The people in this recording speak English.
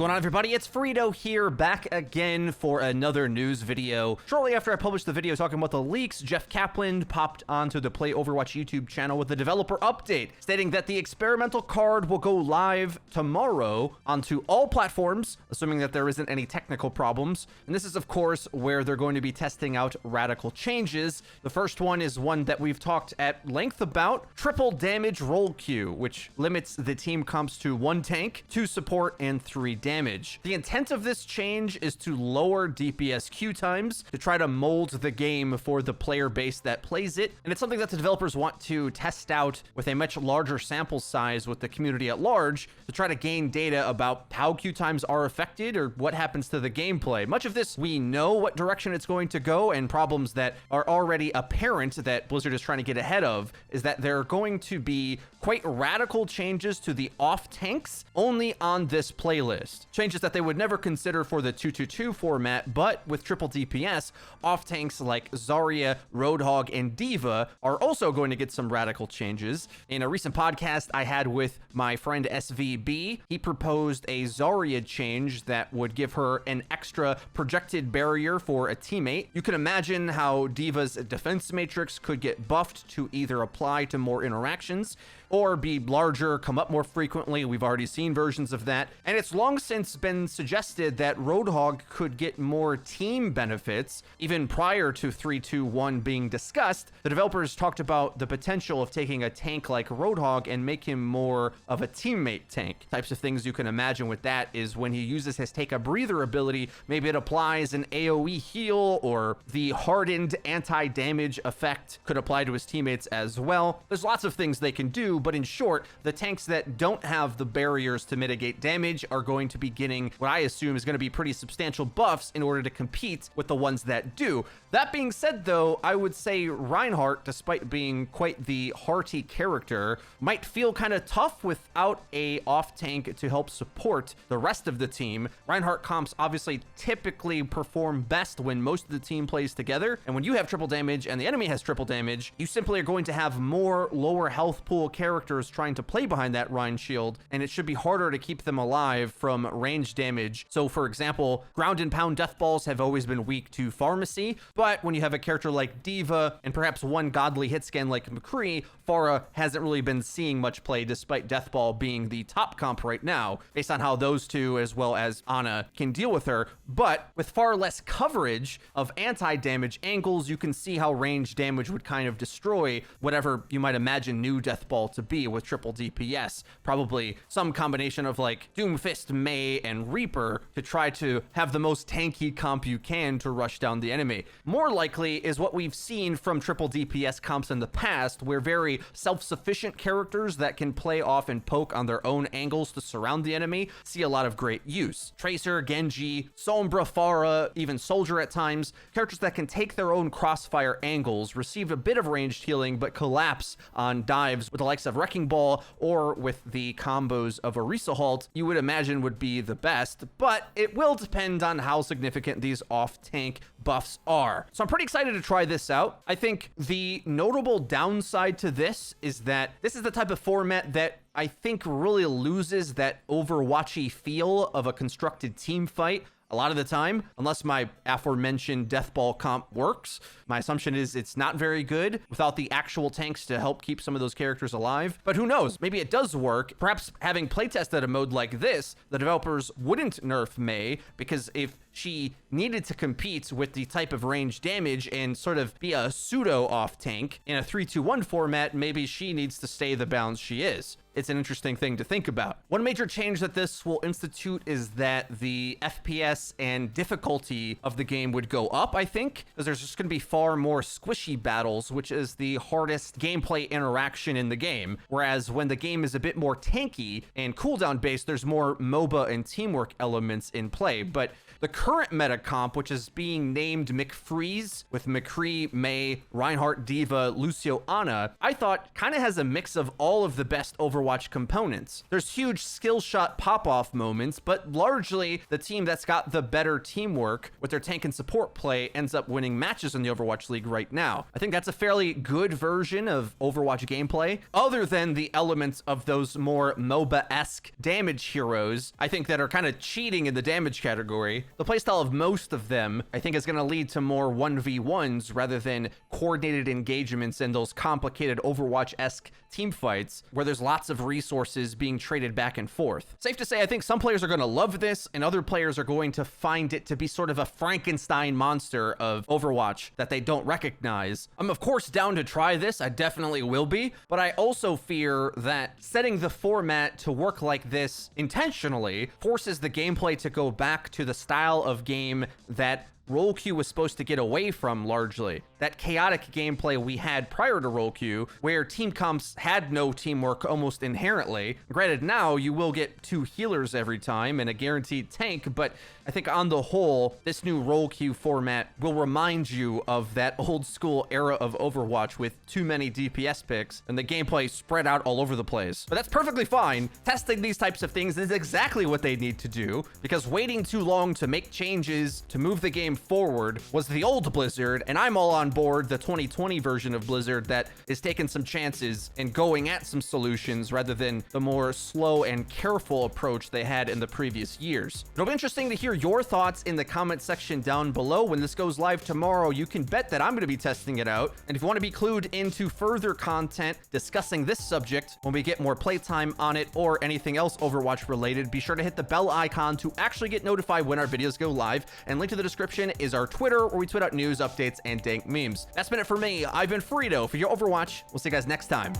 going on, everybody? It's Frito here, back again for another news video. Shortly after I published the video talking about the leaks, Jeff Kaplan popped onto the Play Overwatch YouTube channel with a developer update, stating that the experimental card will go live tomorrow onto all platforms, assuming that there isn't any technical problems. And this is, of course, where they're going to be testing out radical changes. The first one is one that we've talked at length about, triple damage roll queue, which limits the team comps to 1 tank, 2 support, and 3 damage. The intent of this change is to lower DPS queue times to try to mold the game for the player base that plays it, and it's something that the developers want to test out with a much larger sample size with the community at large to try to gain data about how queue times are affected or what happens to the gameplay. Much of this, we know what direction it's going to go, and problems that are already apparent that Blizzard is trying to get ahead of is that there are going to be quite radical changes to the off tanks only on this playlist. Changes that they would never consider for the 2-2-2 format, but with triple DPS, off tanks like Zarya, Roadhog, and D.Va are also going to get some radical changes. In a recent podcast I had with my friend SVB, he proposed a Zarya change that would give her an extra projected barrier for a teammate. You can imagine how D.Va's defense matrix could get buffed to either apply to more interactions or be larger, come up more frequently. We've already seen versions of that. And it's long since been suggested that Roadhog could get more team benefits. Even prior to 3-2-1 being discussed, the developers talked about the potential of taking a tank like Roadhog and make him more of a teammate tank. Types of things you can imagine with that is when he uses his take a breather ability, maybe it applies an AoE heal, or the hardened anti-damage effect could apply to his teammates as well. There's lots of things they can do, but in short, the tanks that don't have the barriers to mitigate damage are going to be getting what I assume is going to be pretty substantial buffs in order to compete with the ones that do. That being said, though, I would say Reinhardt, despite being quite the hearty character, might feel kind of tough without a off tank to help support the rest of the team. Reinhardt comps obviously typically perform best when most of the team plays together, and when you have triple damage and the enemy has triple damage, you simply are going to have more lower health pool characters trying to play behind that Rein shield, and it should be harder to keep them alive from range damage. So for example, ground and pound death balls have always been weak to pharmacy, but when you have a character like D.Va and perhaps one godly hit scan like McCree, Pharah hasn't really been seeing much play despite death ball being the top comp right now, based on how those two as well as Ana can deal with her. But with far less coverage of anti-damage angles, you can see how range damage would kind of destroy whatever you might imagine new death ball to be with triple DPS. Probably some combination of like Doomfist, Mei, and Reaper to try to have the most tanky comp you can to rush down the enemy. More likely is what we've seen from triple DPS comps in the past, where very self-sufficient characters that can play off and poke on their own angles to surround the enemy see a lot of great use. Tracer, Genji, Sombra, Pharah, even Soldier at times, characters that can take their own crossfire angles, receive a bit of ranged healing, but collapse on dives with the likes of Wrecking Ball or with the combos of Orisa Halt, you would imagine would be the best, but it will depend on how significant these off-tank buffs are. So I'm pretty excited to try this out. I think the notable downside to this is that this is the type of format that I think really loses that Overwatchy feel of a constructed team fight. A lot of the time, unless my aforementioned death ball comp works, my assumption is it's not very good without the actual tanks to help keep some of those characters alive. But who knows? Maybe it does work. Perhaps having playtested a mode like this, the developers wouldn't nerf Mei, because if she needed to compete with the type of range damage and sort of be a pseudo off tank in a 3-2-1 format, maybe she needs to stay the balance she is. It's an interesting thing to think about. One major change that this will institute is that the FPS and difficulty of the game would go up, I think, because there's just going to be far more squishy battles, which is the hardest gameplay interaction in the game. Whereas when the game is a bit more tanky and cooldown based, there's more MOBA and teamwork elements in play. But the current meta comp, which is being named McFreeze with McCree, Mei, Reinhardt, D.Va, Lucio, Ana, I thought kind of has a mix of all of the best Overwatch Overwatch components. There's huge skill shot pop-off moments, but largely the team that's got the better teamwork with their tank and support play ends up winning matches in the Overwatch League right now. I think that's a fairly good version of Overwatch gameplay, other than the elements of those more MOBA-esque damage heroes, I think, that are kind of cheating in the damage category. The playstyle of most of them, I think, is going to lead to more 1v1s rather than coordinated engagements in those complicated Overwatch-esque team fights where there's lots of resources being traded back and forth. Safe to say, I think some players are going to love this and other players are going to find it to be sort of a Frankenstein monster of Overwatch that they don't recognize. I'm of course down to try this, I definitely will be, but I also fear that setting the format to work like this intentionally forces the gameplay to go back to the style of game that Role Queue was supposed to get away from largely. That chaotic gameplay we had prior to Role Queue, where team comps had no teamwork almost inherently. Granted, now you will get 2 healers every time and a guaranteed tank, but I think on the whole, this new Role Queue format will remind you of that old school era of Overwatch with too many DPS picks and the gameplay spread out all over the place. But that's perfectly fine. Testing these types of things is exactly what they need to do, because waiting too long to make changes to move the game forward was the old Blizzard, and I'm all on board the 2020 version of Blizzard that is taking some chances and going at some solutions rather than the more slow and careful approach they had in the previous years. It'll be interesting to hear your thoughts in the comment section down below. When this goes live tomorrow, you can bet that I'm going to be testing it out. And if you want to be clued into further content discussing this subject when we get more playtime on it or anything else Overwatch related, be sure to hit the bell icon to actually get notified when our videos go live. And link to the description is our Twitter, where we tweet out news, updates, and dank memes. That's been it for me. I've been Frito for your Overwatch. We'll see you guys next time.